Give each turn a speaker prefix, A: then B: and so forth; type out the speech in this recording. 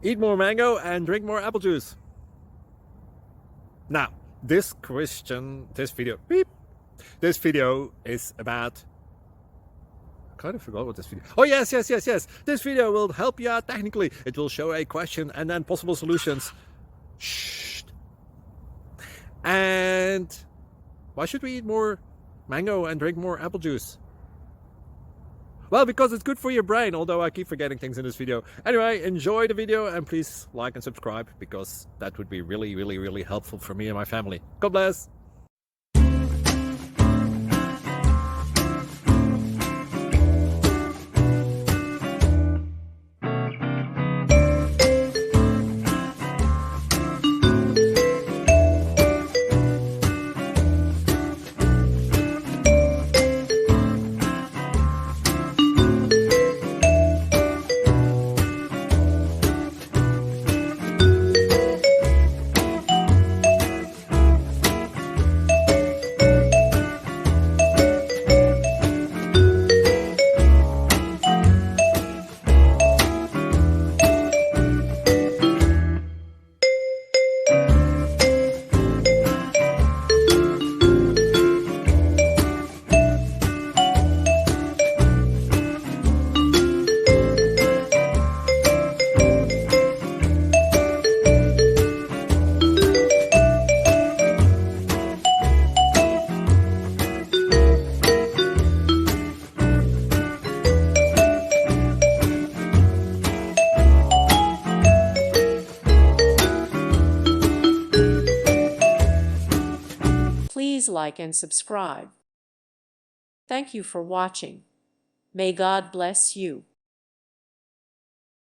A: Eat more mango and drink more apple juice. Now, this video is about... I kind of forgot what this video... Oh, yes. This video will help you out technically. It will show a question and then possible solutions. Shh. And why should we eat more mango and drink more apple juice? Well, because it's good for your brain, although I keep forgetting things in this video. Anyway, enjoy the video and please like and subscribe, because that would be really helpful for me and my family. God bless!
B: Please like and subscribe. Thank you for watching. May God bless you.